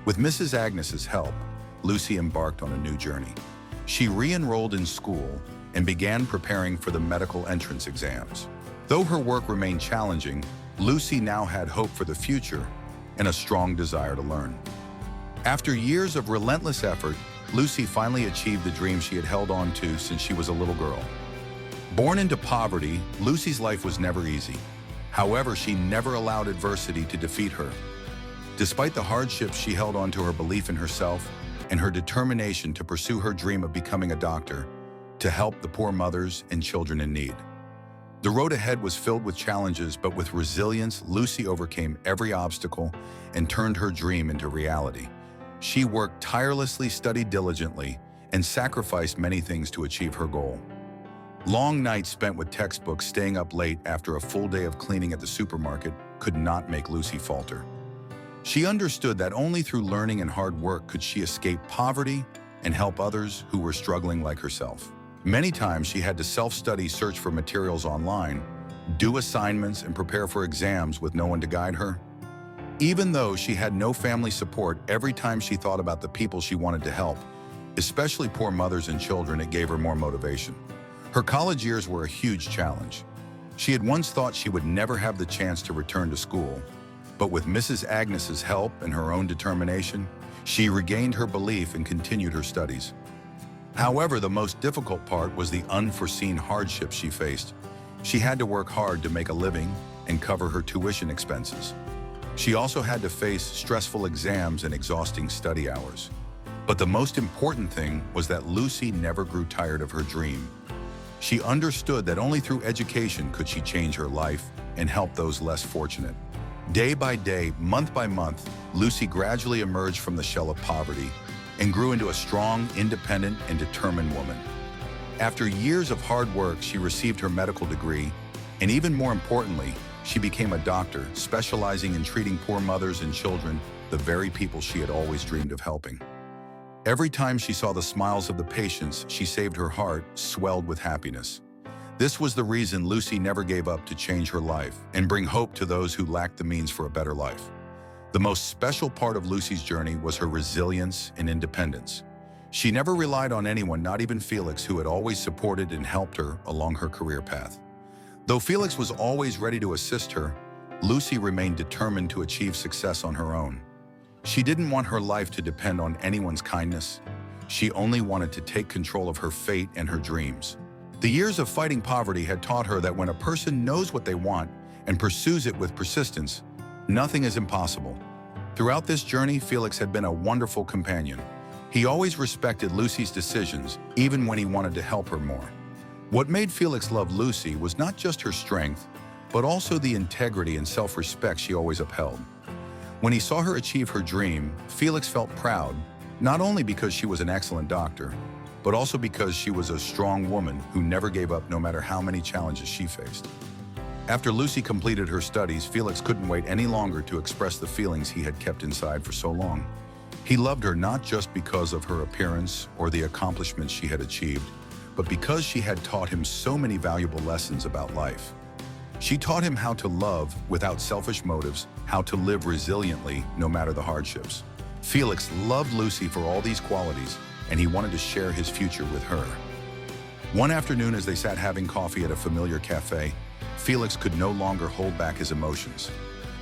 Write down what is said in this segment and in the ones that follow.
With Mrs. Agnes's help, Lucy embarked on a new journey. She re-enrolled in school and began preparing for the medical entrance exams. Though her work remained challenging, Lucy now had hope for the future and a strong desire to learn. After years of relentless effort, Lucy finally achieved the dream she had held on to since she was a little girl. Born into poverty, Lucy's life was never easy. However, she never allowed adversity to defeat her. Despite the hardships, she held on to her belief in herself and her determination to pursue her dream of becoming a doctor to help the poor mothers and children in need. The road ahead was filled with challenges, but with resilience, Lucy overcame every obstacle and turned her dream into reality. She worked tirelessly, studied diligently, and sacrificed many things to achieve her goal. Long nights spent with textbooks, staying up late after a full day of cleaning at the supermarket could not make Lucy falter. She understood that only through learning and hard work could she escape poverty and help others who were struggling like herself. Many times she had to self-study, search for materials online, do assignments, and prepare for exams with no one to guide her. Even though she had no family support, every time she thought about the people she wanted to help, especially poor mothers and children, it gave her more motivation. Her college years were a huge challenge. She had once thought she would never have the chance to return to school, but with Mrs. Agnes's help and her own determination, she regained her belief and continued her studies. However, the most difficult part was the unforeseen hardships she faced. She had to work hard to make a living and cover her tuition expenses. She also had to face stressful exams and exhausting study hours. But the most important thing was that Lucy never grew tired of her dream. She understood that only through education could she change her life and help those less fortunate. Day by day, month by month, Lucy gradually emerged from the shell of poverty and grew into a strong, independent, and determined woman. After years of hard work, she received her medical degree, and even more importantly, she became a doctor, specializing in treating poor mothers and children, the very people she had always dreamed of helping. Every time she saw the smiles of the patients she saved, her heart swelled with happiness. This was the reason Lucy never gave up to change her life and bring hope to those who lacked the means for a better life. The most special part of Lucy's journey was her resilience and independence. She never relied on anyone, not even Felix, who had always supported and helped her along her career path. Though Felix was always ready to assist her, Lucy remained determined to achieve success on her own. She didn't want her life to depend on anyone's kindness. She only wanted to take control of her fate and her dreams. The years of fighting poverty had taught her that when a person knows what they want and pursues it with persistence, nothing is impossible. Throughout this journey, Felix had been a wonderful companion. He always respected Lucy's decisions, even when he wanted to help her more. What made Felix love Lucy was not just her strength, but also the integrity and self-respect she always upheld. When he saw her achieve her dream, Felix felt proud, not only because she was an excellent doctor, but also because she was a strong woman who never gave up no matter how many challenges she faced. After Lucy completed her studies, Felix couldn't wait any longer to express the feelings he had kept inside for so long. He loved her not just because of her appearance or the accomplishments she had achieved, but because she had taught him so many valuable lessons about life. She taught him how to love without selfish motives, how to live resiliently no matter the hardships. Felix loved Lucy for all these qualities, and he wanted to share his future with her. One afternoon, as they sat having coffee at a familiar cafe, Felix could no longer hold back his emotions.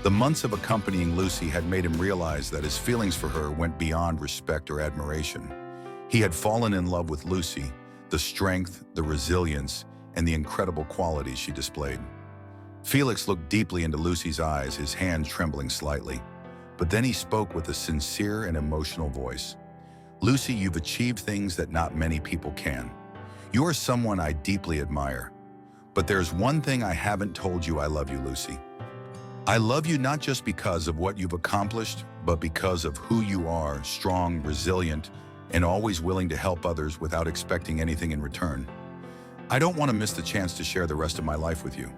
The months of accompanying Lucy had made him realize that his feelings for her went beyond respect or admiration. He had fallen in love with Lucy, the strength, the resilience, and the incredible qualities she displayed. Felix looked deeply into Lucy's eyes, his hand trembling slightly. But then he spoke with a sincere and emotional voice. "Lucy, you've achieved things that not many people can. You are someone I deeply admire. But there's one thing I haven't told you. I love you, Lucy. I love you not just because of what you've accomplished, but because of who you are, strong, resilient, and always willing to help others without expecting anything in return. I don't want to miss the chance to share the rest of my life with you."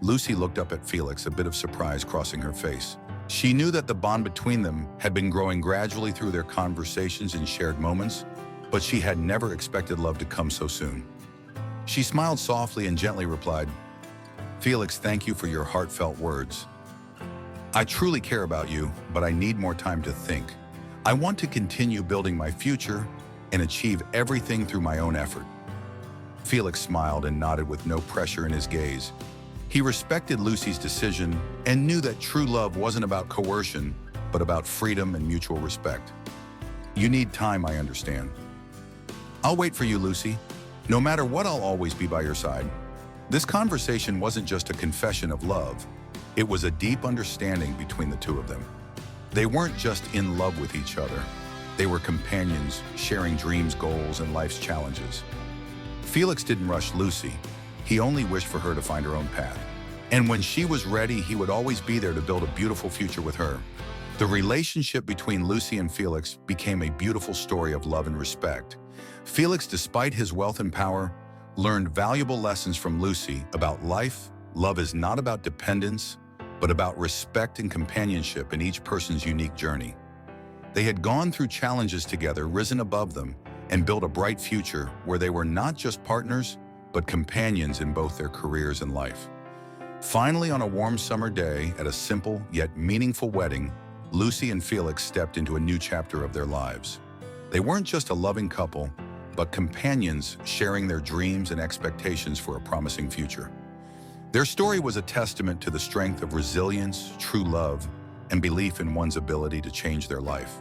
Lucy looked up at Felix, a bit of surprise crossing her face. She knew that the bond between them had been growing gradually through their conversations and shared moments, but she had never expected love to come so soon. She smiled softly and gently replied, "Felix, thank you for your heartfelt words. I truly care about you, but I need more time to think. I want to continue building my future and achieve everything through my own effort. Felix smiled and nodded with no pressure in his gaze. He respected Lucy's decision and knew that true love wasn't about coercion, but about freedom and mutual respect. You need time, I understand. I'll wait for you, Lucy. No matter what, I'll always be by your side. This conversation wasn't just a confession of love. It was a deep understanding between the two of them. They weren't just in love with each other. They were companions, sharing dreams, goals, and life's challenges. Felix didn't rush Lucy. He only wished for her to find her own path. And when she was ready, he would always be there to build a beautiful future with her. The relationship between Lucy and Felix became a beautiful story of love and respect. Felix, despite his wealth and power, learned valuable lessons from Lucy about life. Love is not about dependence, but about respect and companionship in each person's unique journey. They had gone through challenges together, risen above them, and built a bright future where they were not just partners, but companions in both their careers and life. Finally, on a warm summer day, at a simple yet meaningful wedding, Lucy and Felix stepped into a new chapter of their lives. They weren't just a loving couple, but companions sharing their dreams and expectations for a promising future. Their story was a testament to the strength of resilience, true love, and belief in one's ability to change their life.